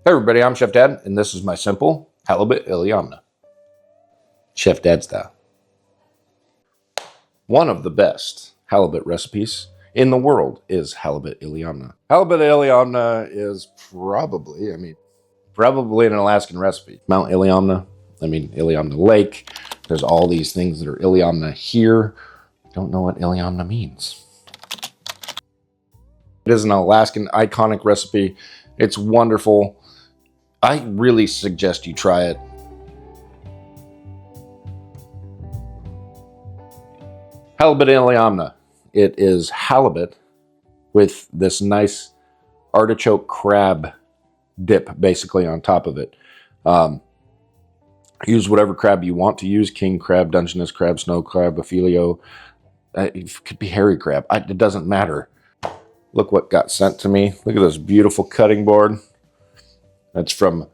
Hey everybody, I'm Chef Dad, and this is my simple halibut Iliamna. Chef Dad style. One of the best halibut recipes in the world is halibut Iliamna. Halibut Iliamna is probably an Alaskan recipe. Mount Iliamna, Iliamna Lake. There's all these things that are Iliamna here. Don't know what Iliamna means. It is an Alaskan iconic recipe. It's wonderful. I really suggest you try it. Halibut Iliamna. It is halibut with this nice artichoke crab dip basically on top of it. Use whatever crab you want to use. King crab, Dungeness crab, snow crab, Ophelio. It could be hairy crab. It doesn't matter. Look what got sent to me. Look at this beautiful cutting board. That's from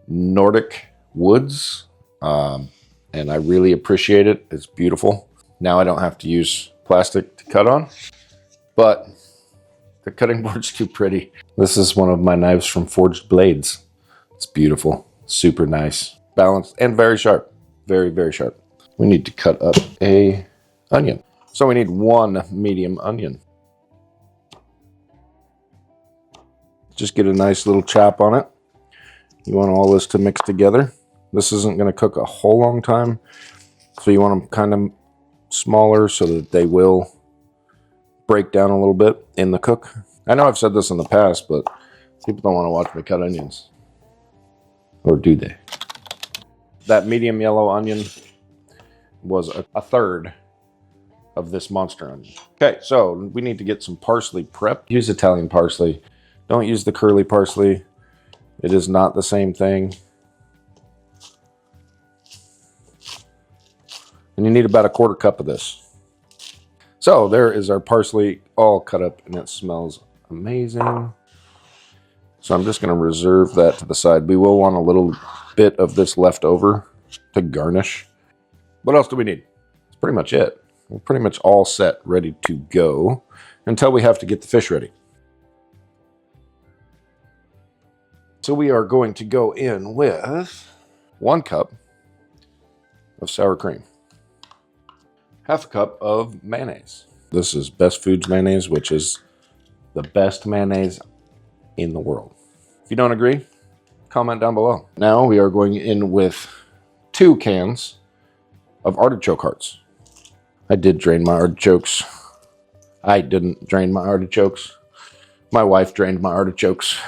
Nordic Woods, and I really appreciate it. It's beautiful. Now I don't have to use plastic to cut on, but the cutting board's too pretty. This is one of my knives from Forged Blades. It's beautiful, super nice, balanced, and very sharp. Very, very sharp. We need to cut up an onion. So we need one medium onion. Just get a nice little chop on it. You want all this to mix together. This isn't going to cook a whole long time, so you want them kind of smaller so that they will break down a little bit in the cook. I know I've said this in the past, but people don't want to watch me cut onions. Or do they? That medium yellow onion was a third of this monster onion. Okay, so we need to get some parsley prepped. Use Italian parsley. Don't use the curly parsley. It is not the same thing. And you need about a quarter cup of this. So there is our parsley all cut up, and it smells amazing. So I'm just going to reserve that to the side. We will want a little bit of this left over to garnish. What else do we need? That's pretty much it. We're pretty much all set, ready to go until we have to get the fish ready. So we are going to go in with 1 cup of sour cream, half a cup of mayonnaise. This is Best Foods mayonnaise, which is the best mayonnaise in the world. If you don't agree, comment down below. Now we are going in with 2 cans of artichoke hearts. I did drain my artichokes. I didn't drain my artichokes. My wife drained my artichokes.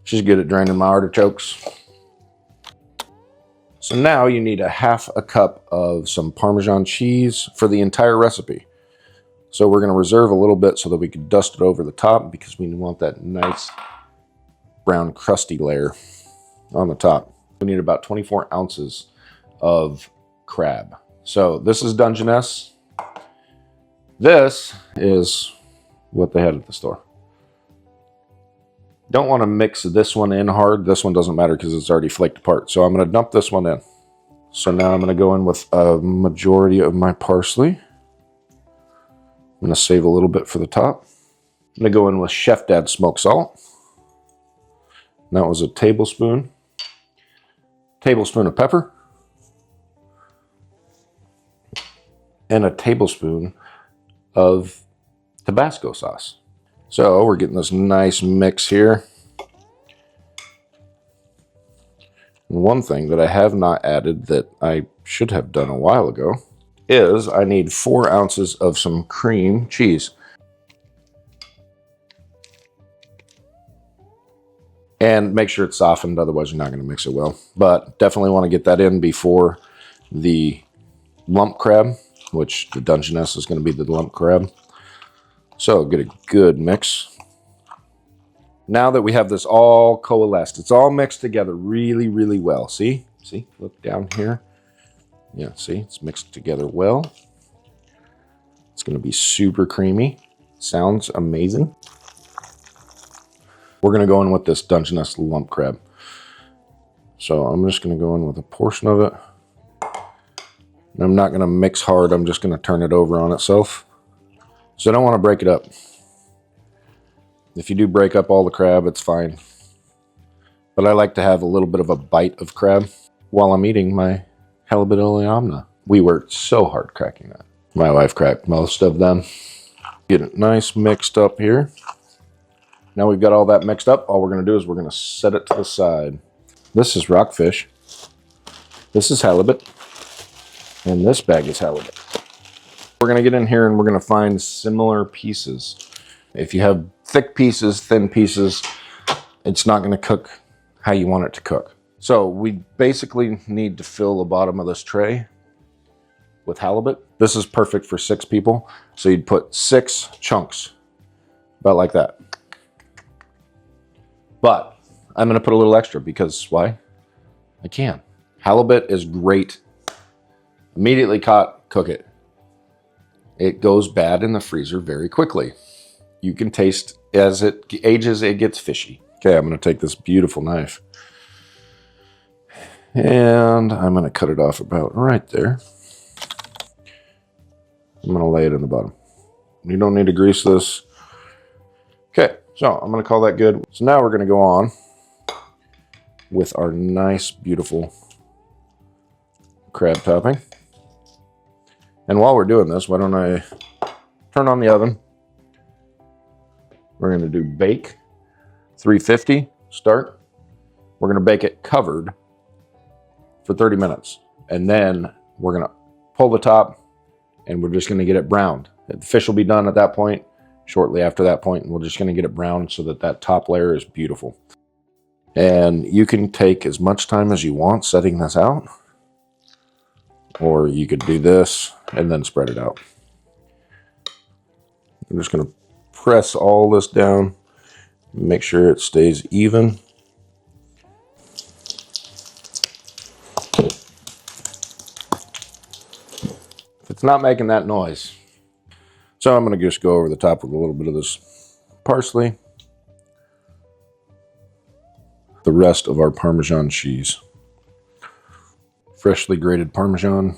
She's good at draining my artichokes. So now you need a half a cup of some Parmesan cheese for the entire recipe. So we're going to reserve a little bit so that we can dust it over the top because we want that nice brown crusty layer on the top. We need about 24 ounces of crab. So this is Dungeness. This is what they had at the store. Don't want to mix this one in hard. This one doesn't matter because it's already flaked apart. So I'm going to dump this one in. So now I'm going to go in with a majority of my parsley. I'm going to save a little bit for the top. I'm going to go in with Chef Dad smoked salt. And that was a tablespoon. Tablespoon of pepper. And a tablespoon of Tabasco sauce. So we're getting this nice mix here. And one thing that I have not added that I should have done a while ago is I need 4 ounces of some cream cheese. And make sure it's softened, otherwise you're not going to mix it well. But definitely want to get that in before the lump crab, which the Dungeness is going to be the lump crab. So get a good mix. Now that we have this all coalesced, it's all mixed together really, really well. See? See? Look down here. Yeah, see? It's mixed together well. It's going to be super creamy. Sounds amazing. We're going to go in with this Dungeness lump crab. So I'm just going to go in with a portion of it. And I'm not going to mix hard. I'm just going to turn it over on itself. So I don't want to break it up. If you do break up all the crab, it's fine. but I like to have a little bit of a bite of crab while I'm eating my halibut Iliamna. We worked so hard cracking that. My wife cracked most of them. Get it nice mixed up here. Now we've got all that mixed up. All we're going to do is we're going to set it to the side. This is rockfish. This is halibut. And this bag is halibut. We're going to get in here and we're going to find similar pieces. If you have thick pieces, thin pieces, it's not going to cook how you want it to cook. So we basically need to fill the bottom of this tray with halibut. This is perfect for 6 people. So you'd put 6 chunks, about like that. But I'm going to put a little extra because why? I can. Halibut is great. Immediately caught, cook it. It goes bad in the freezer very quickly. You can taste as it ages, it gets fishy. Okay, I'm going to take this beautiful knife and I'm going to cut it off about right there. I'm going to lay it in the bottom. You don't need to grease this. Okay, so I'm going to call that good. So now we're going to go on with our nice, beautiful crab topping. And while we're doing this, why don't I turn on the oven? We're going to do bake 350 start. We're going to bake it covered for 30 minutes. And then we're going to pull the top and we're just going to get it browned. The fish will be done at that point, shortly after that point, and we're just going to get it browned so that that top layer is beautiful. And you can take as much time as you want setting this out, or you could do this and then spread it out. I'm just going to press all this down, make sure it stays even. If it's not making that noise. So I'm going to just go over the top with a little bit of this parsley. The rest of our Parmesan cheese. Freshly grated Parmesan,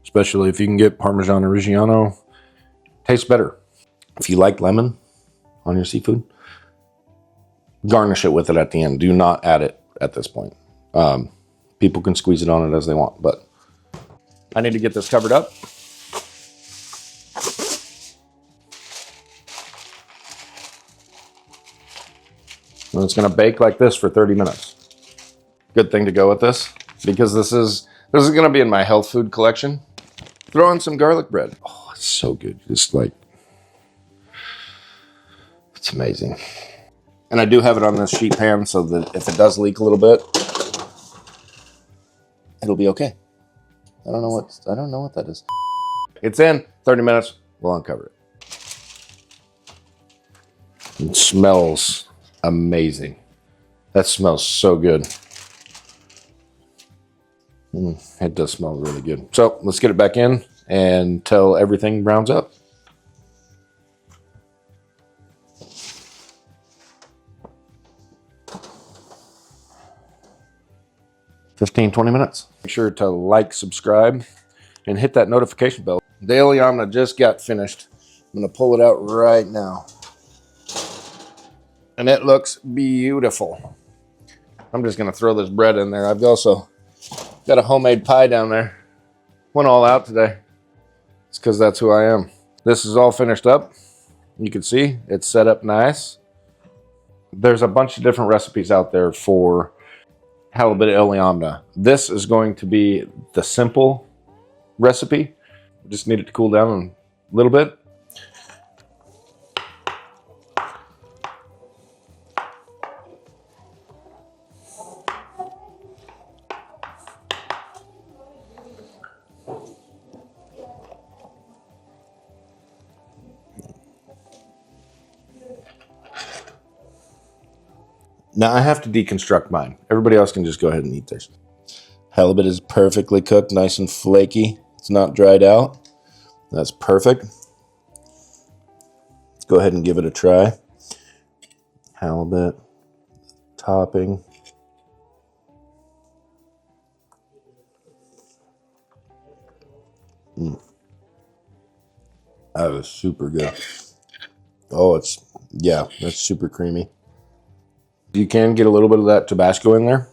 especially if you can get Parmesan Reggiano, tastes better. If you like lemon on your seafood, garnish it with it at the end. Do not add it at this point. People can squeeze it on it as they want, but I need to get this covered up. And it's going to bake like this for 30 minutes. Good thing to go with this, because this is going to be in my health food collection. Throw in some garlic bread. Oh, it's so good. Just like, it's amazing. And I do have it on this sheet pan so that if it does leak a little bit, it'll be okay. I don't know what that is. It's in 30 minutes. We'll uncover it. It smells amazing. That smells so good. It does smell really good. So let's get it back in until everything browns up. $15, 20 minutes. Make sure to like, subscribe, and hit that notification bell. The Iliamna just got finished. I'm going to pull it out right now. And it looks beautiful. I'm just going to throw this bread in there. I've also got a homemade pie down there. Went all out today. It's because that's who I am. This is all finished up. You can see it's set up nice. There's a bunch of different recipes out there for halibut Iliamna. This is going to be the simple recipe. Just need it to cool down a little bit. Now I have to deconstruct mine. Everybody else can just go ahead and eat theirs. Halibut is perfectly cooked, nice and flaky. It's not dried out. That's perfect. Let's go ahead and give it a try. Halibut topping. That was super good. Oh, that's super creamy. You can get a little bit of that Tabasco in there,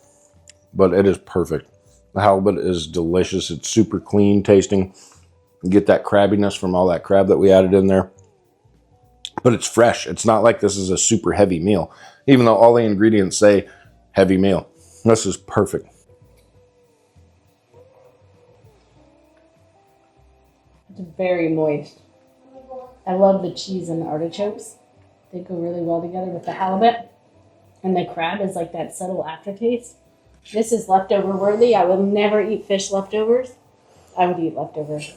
but it is perfect. The halibut is delicious. It's super clean tasting. You get that crabbiness from all that crab that we added in there. But it's fresh. It's not like this is a super heavy meal, even though all the ingredients say heavy meal. This is perfect. It's very moist. I love the cheese and the artichokes. They go really well together with the halibut. And the crab is like that subtle aftertaste. This is leftover worthy. I will never eat fish leftovers. I would eat leftovers.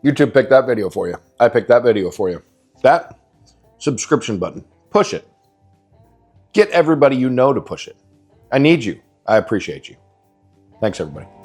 YouTube picked that video for you. I picked that video for you. That subscription button. Push it. Get everybody you know to push it. I need you. I appreciate you. Thanks, everybody.